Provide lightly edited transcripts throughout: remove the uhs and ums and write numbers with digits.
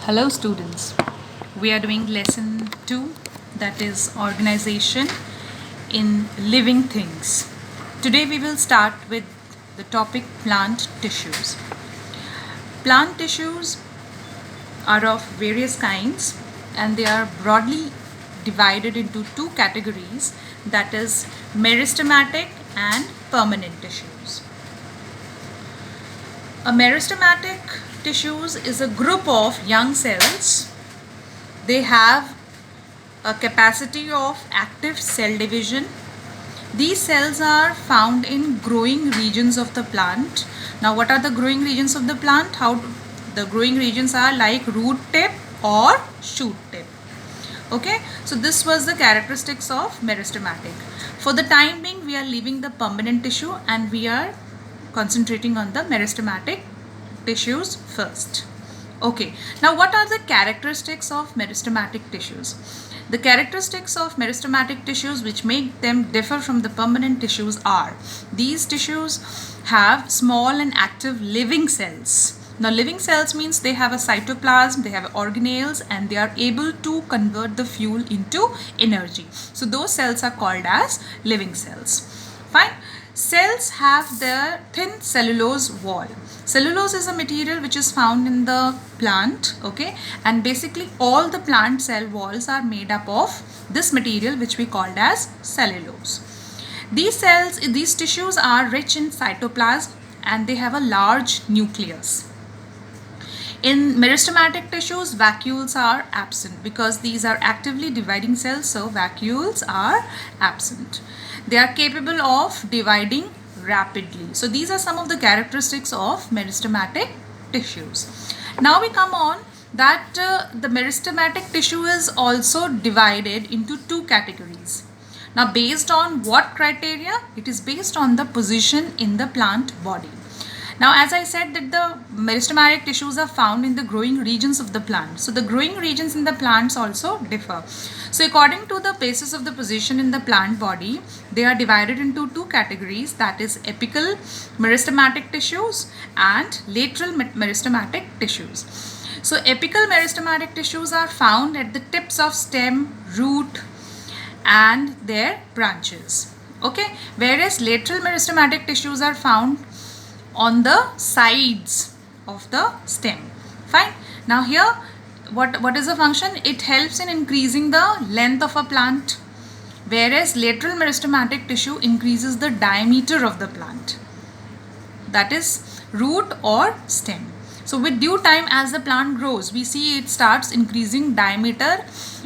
Hello students, we are doing lesson 2, that is organization in living things. Today we will start with the topic plant tissues. Plant tissues are of various kinds and they are broadly divided into two categories, that is meristematic and permanent tissues. A meristematic tissues is a group of young cells. They have a capacity of active cell division. These cells are found in growing regions of the plant. Now what are the growing regions of the plant? The growing regions are like root tip or shoot tip. Okay, so this was the characteristics of meristematic. For the time being we are leaving the permanent tissue and we are concentrating on the meristematic tissues first. Okay, now what are the characteristics of meristematic tissues? The characteristics of meristematic tissues which make them differ from the permanent tissues are, these tissues have small and active living cells. Now living cells means they have a cytoplasm, they have organelles and they are able to convert the fuel into energy. So those cells are called as living cells. Fine. Cells have their thin cellulose wall. Cellulose is a material which is found in the plant, okay, and basically all the plant cell walls are made up of this material which we called as cellulose. These tissues are rich in cytoplasm and they have a large nucleus. In meristematic tissues, vacuoles are absent because these are actively dividing cells, so vacuoles are absent. They are capable of dividing rapidly. So these are some of the characteristics of meristematic tissues. Now we come on that the meristematic tissue is also divided into two categories. Now based on what criteria? It is based on the position in the plant body. Now as I said that the meristematic tissues are found in the growing regions of the plant. So the growing regions in the plants also differ. So according to the basis of the position in the plant body, they are divided into two categories, that is apical meristematic tissues and lateral meristematic tissues. So apical meristematic tissues are found at the tips of stem, root and their branches. Okay, whereas lateral meristematic tissues are found on the sides of the stem. Fine. Now here what is the function? It helps in increasing the length of a plant, whereas lateral meristematic tissue increases the diameter of the plant, that is root or stem. So with due time, as the plant grows, we see it starts increasing diameter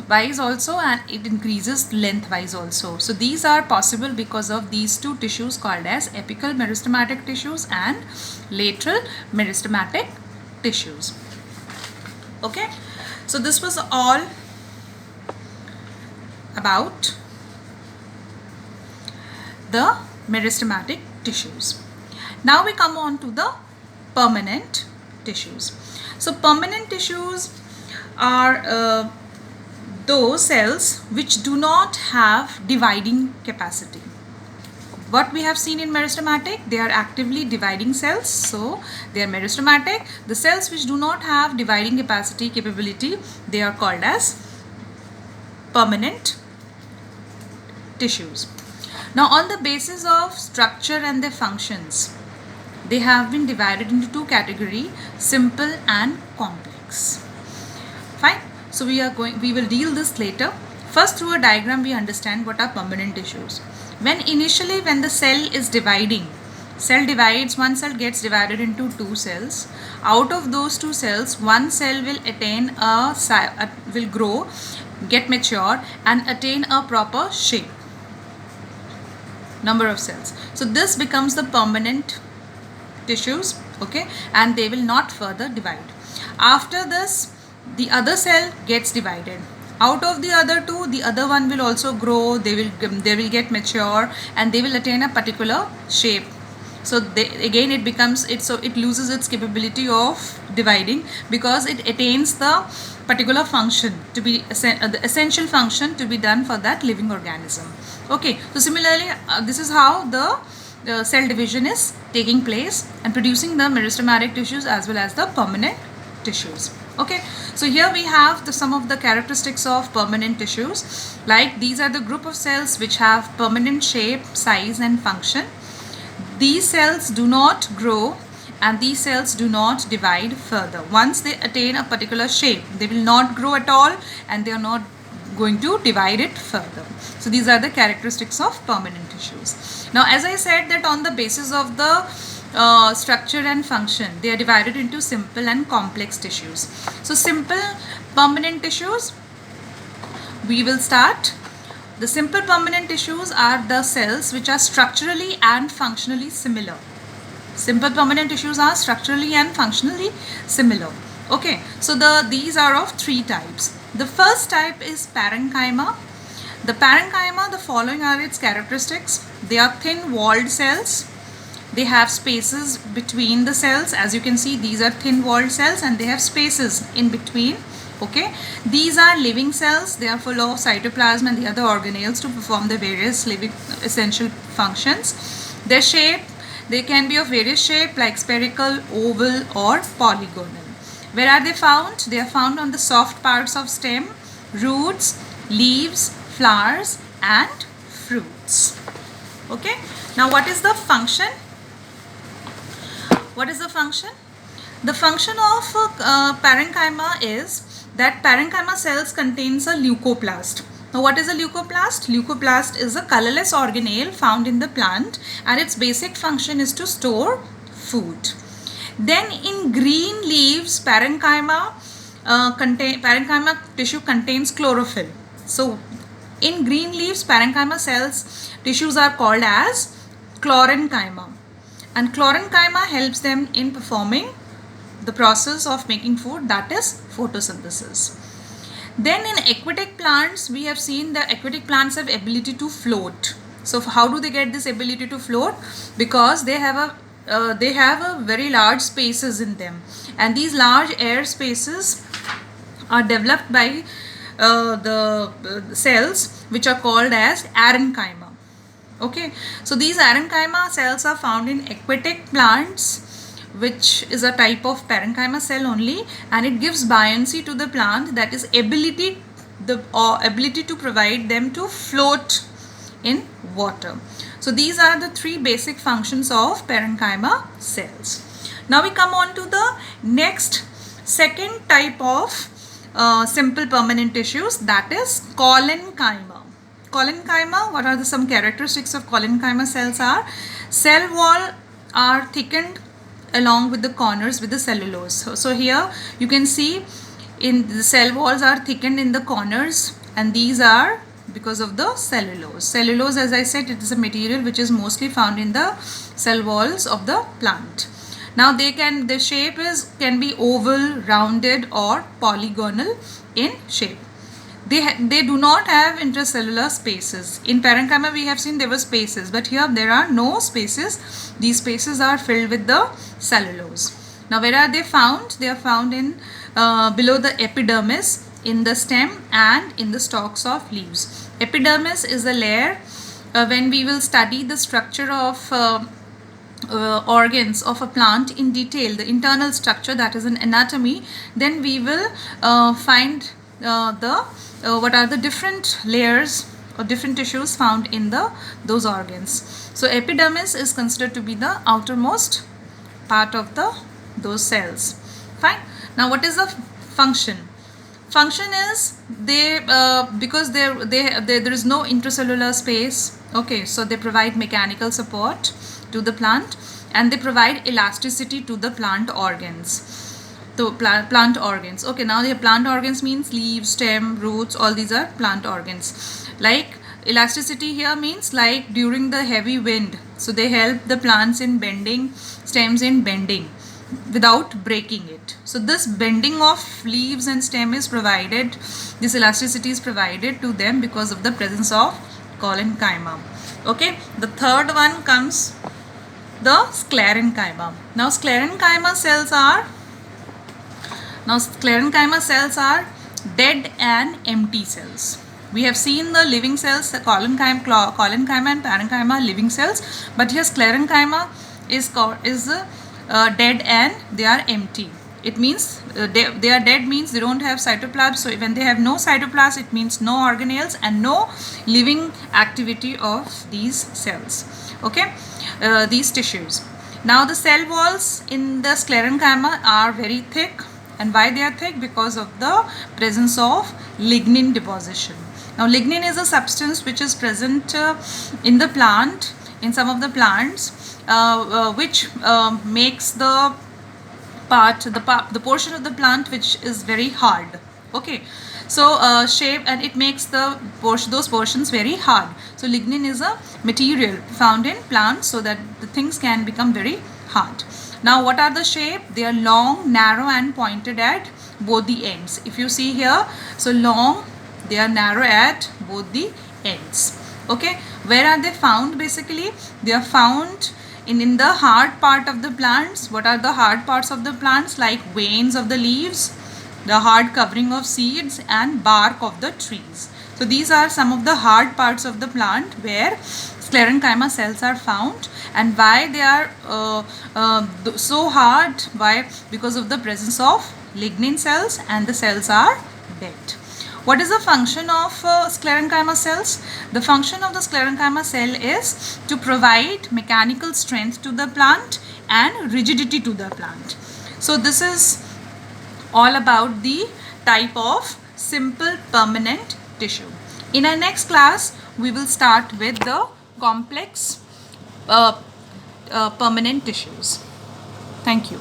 wise also and it increases length wise also. So these are possible because of these two tissues called as apical meristematic tissues and lateral meristematic tissues. Okay, so this was all about the meristematic tissues. Now we come on to the permanent tissues. So permanent tissues are those cells which do not have dividing capacity. What we have seen in meristematic, they are actively dividing cells, so they are meristematic. The cells which do not have dividing capability, they are called as permanent tissues. Now on the basis of structure and their functions, they have been divided into two categories, simple and complex. Fine. So we will deal this later. First, through a diagram we understand what are permanent tissues. When the cell is dividing, cell divides, one cell gets divided into two cells. Out of those two cells, one cell will will grow, get mature and attain a proper shape, number of cells. So this becomes the permanent tissues, okay, and they will not further divide. After this, the other cell gets divided. Out of the other two, the other one will also grow, they will get mature and they will attain a particular shape. So it loses its capability of dividing because it attains the particular function to be the essential function to be done for that living organism. Okay, so similarly this is how the cell division is taking place and producing the meristematic tissues as well as the permanent tissues. Okay, so here we have some of the characteristics of permanent tissues. Like these are the group of cells which have permanent shape, size and function. These cells do not grow and these cells do not divide further. Once they attain a particular shape, they will not grow at all and they are not going to divide it further. So these are the characteristics of permanent tissues. Now, as I said that on the basis of the structure and function, they are divided into simple and complex tissues. So simple permanent tissues, we will start. The simple permanent tissues are the cells which are structurally and functionally similar. Simple permanent tissues are structurally and functionally similar. Okay, so these are of three types. The first type is parenchyma. The parenchyma, the following are its characteristics. They are thin-walled cells. They have spaces between the cells. As you can see, these are thin-walled cells and they have spaces in between. Okay, these are living cells. They are full of cytoplasm and the other organelles to perform the various living essential functions. Their shape, they can be of various shape like spherical, oval or polygonal. Where are they found? They are found on the soft parts of stem, roots, leaves, flowers and fruits. Okay, now what is the function? What is the function? The function of parenchyma is that parenchyma cells contains a leucoplast. Now what is a leucoplast? Leucoplast is a colorless organelle found in the plant and its basic function is to store food. Then in green leaves, parenchyma tissue contains chlorophyll. So in green leaves, parenchyma cells tissues are called as chlorenchyma. And chlorenchyma helps them in performing the process of making food, that is photosynthesis. Then in aquatic plants, we have seen that aquatic plants have ability to float. So how do they get this ability to float? Because they have a very large spaces in them, and these large air spaces are developed by the cells which are called as arenchyma. Okay, so these arenchyma cells are found in aquatic plants, which is a type of parenchyma cell only, and it gives buoyancy to the plant, that is ability to provide them to float in water. So these are the three basic functions of parenchyma cells. Now we come on to the next second type of simple permanent tissues, that is collenchyma. Collenchyma, what are some characteristics of collenchyma cells are? Cell wall are thickened along with the corners with the cellulose. So here you can see in the cell walls are thickened in the corners, and these are because of the cellulose. Cellulose, as I said, it is a material which is mostly found in the cell walls of the plant. Now the shape can be oval, rounded or polygonal in shape. They do not have intracellular spaces. In parenchyma we have seen there were spaces, but here there are no spaces. These spaces are filled with the cellulose. Now where are they found? They are found in below the epidermis, in the stem and in the stalks of leaves. Epidermis is a layer when we will study the structure of organs of a plant in detail, the internal structure, that is an anatomy, then we will find what are the different layers or different tissues found in those organs. So epidermis is considered to be the outermost part of those cells. Fine. Now what is the function? Function is because there is no intracellular space. Okay, so they provide mechanical support to the plant and they provide elasticity to the plant organs. So plant organs. Okay, now the plant organs means leaves, stem, roots, all these are plant organs. Like elasticity here means like during the heavy wind. So they help the plants in bending, stems in bending without breaking it. So this bending of leaves and stem is provided, this elasticity is provided to them because of the presence of collenchyma. Okay, the third one comes the sclerenchyma. Now sclerenchyma cells are dead and empty cells. We have seen the living cells, the collenchyma and parenchyma living cells, but here sclerenchyma is dead and they are empty. It means they are dead means they don't have cytoplasm. So when they have no cytoplasm, it means no organelles and no living activity of these cells. Okay, these tissues. Now the cell walls in the sclerenchyma are very thick. And why they are thick? Because of the presence of lignin deposition. Now lignin is a substance which is present in the plant, in some of the plants, which makes the portion of the plant which is very hard. Okay, so shape, and it makes those portions very hard. So lignin is a material found in plants so that the things can become very hard. Now what are the shape? They are long, narrow and pointed at both the ends. If you see here, so long, they are narrow at both the ends. Okay, where are they found? Basically they are found in the hard part of the plants. What are the hard parts of the plants? Like veins of the leaves, the hard covering of seeds and bark of the trees. So these are some of the hard parts of the plant where sclerenchyma cells are found. And why they are so hard? Why? Because of the presence of lignin cells, and the cells are dead. What is the function of sclerenchyma cells? The function of the sclerenchyma cell is to provide mechanical strength to the plant and rigidity to the plant. So this is all about the type of simple permanent tissue. In our next class, we will start with the complex permanent tissues. Thank you.